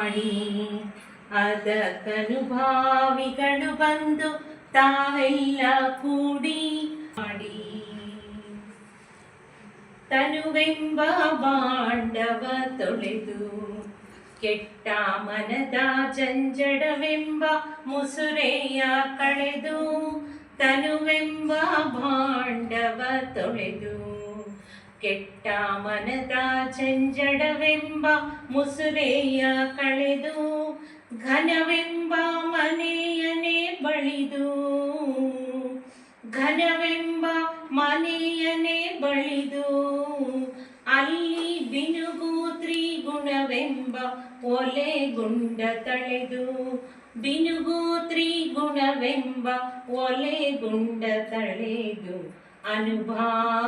ಮಾಡಿ ಅದಕ್ಕನುಭಾವಿಗಳು ಬಂದು ತಾವೆಲ್ಲ ಕೂಡಿ ಮಾಡಿ ತನುವೆಂಬ ಬಾಂಡವ ತೊಳೆದು ಕೆಟ್ಟ ಮನದ ಜಂಜಡವೆಂಬ ಮುಸುರೆಯ ಕಳೆದು ತನುವೆಂಬ ಭಾಂಡವ ತೊಳೆದು ಕೆಟ್ಟ ಮನದ ಜಂಜಡವೆಂಬ ಮುಸುರೆಯ ಕಳೆದು ಘನವೆಂಬ ಮನೆಯನೇ ಬಳಿದು ಘನವೆಂಬ ಮನೆಯನೇ ಬಳಿದು ಅಲ್ಲಿ ಬಿನುಗು ತ್ರಿಗುಣವೆಂಬ ಒಲೆಗುಂಡ ತಳೆದು ಬಿನುಗು ತ್ರಿಗುಣವೆಂಬ ಒಲೆಗುಂಡ ತಳೆದು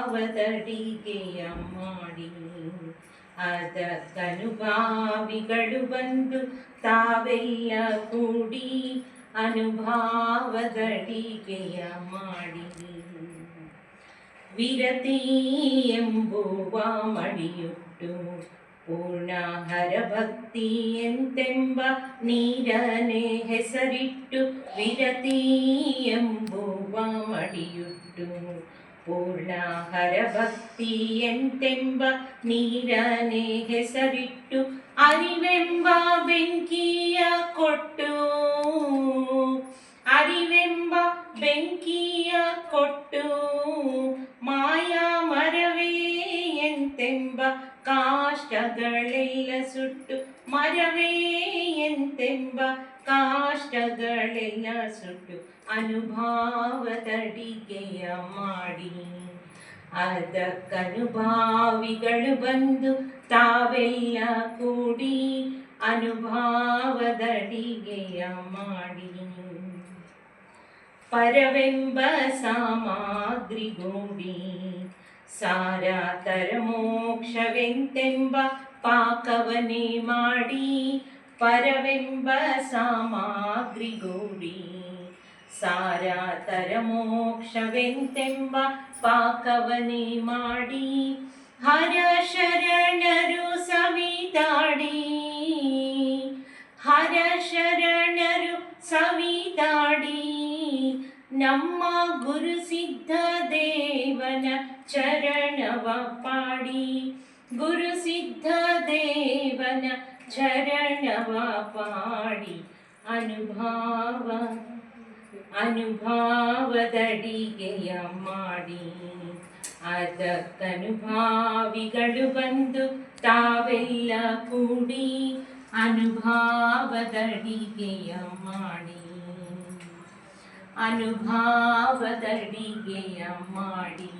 ಅನುಭಾವದಡಿಗೆಯ ಮಾಡಿ ಅದಕ್ಕನುಭಾವಿಗಳು ಬಂದು ತಾವೆಲ್ಲ ಕೂಡಿ ಅನುಭಾವದಡಿಗೆಯ ಮಾಡಿ ವಿರತಿ ಎಂಬುವ ಮಡಿಯುಟ್ಟು ಪೂರ್ಣ ಹರಭಕ್ತಿ ಎಂತೆಂಬ ನೀರನೆ ಹೆಸರಿಟ್ಟು ವಿರತಿ ಎಂಬುವ ಮಡಿಯುಟ್ಟು ಪೂರ್ಣ ಹರಭಕ್ತಿ ಎಂತೆಂಬ ನೀರನೆ ಹೆಸರಿಟ್ಟು ಅರಿವೆಂಬ ಬೆಂಕಿಯ ಕೊಟ್ಟು ಅರಿವೆಂಬ ಬೆಂಕಿಯ ಕೊಟ್ಟು ಮಾಯಾ ಮರವೇ ಎಂತೆಂಬ ಕಾಷ್ಟಗಳೆಲ್ಲ ಸುಟ್ಟು ಮರವೇ ಎಂತೆಂಬ ಕಾಷ್ಟಗಳೆಲ್ಲ ಸುಟ್ಟು ಅನುಭಾವದಡಿಗೆಯ ಮಾಡಿ ಅದಕ್ಕನುಭಾವಿಗಳು ಬಂದು ತಾವೆಲ್ಲ ಕೂಡಿ ಅನುಭಾವದಡಿಗೆಯ ಮಾಡಿ ಪರವೆಂಬ ಸಾಮಗ್ರಿಗೂಡಿ ಸಾರಾತರ ಮೋಕ್ಷವೆಂತೆಂಬ ಪಾಕವನೇ ಮಾಡಿ ಪರವೆಂಬ ಸಾಮಗ್ರಿಗೂಡಿ ಸಾರಾತರ ಮೋಕ್ಷವೆಂತೆಂಬ ಪಾಕವನೇ ಮಾಡಿ ಹರ ಶರಣರು ಸವಿದಾಡಿ ಹರ ಶರಣರು ಸವಿದಾಡಿ ನಮ್ಮ ಗುರು ಸಿದ್ಧ ದೇವನ ಚರಣವ ಪಾಡಿ ಗುರು ಸಿದ್ಧ ದೇವನ ಚರಣವ ಪಾಡಿ ಅನುಭಾವದಡಿಗೆಯ ಮಾಡಿ ಅದಕ್ಕನುಭಾವಿಗಳು ಬಂದು ತಾವೆಲ್ಲ ಕೂಡಿ ಅನುಭಾವದಡಿಗೆಯ ಮಾಡಿ ಅನುಭಾವದಡಿಗೆಯ ಮಾಡಿ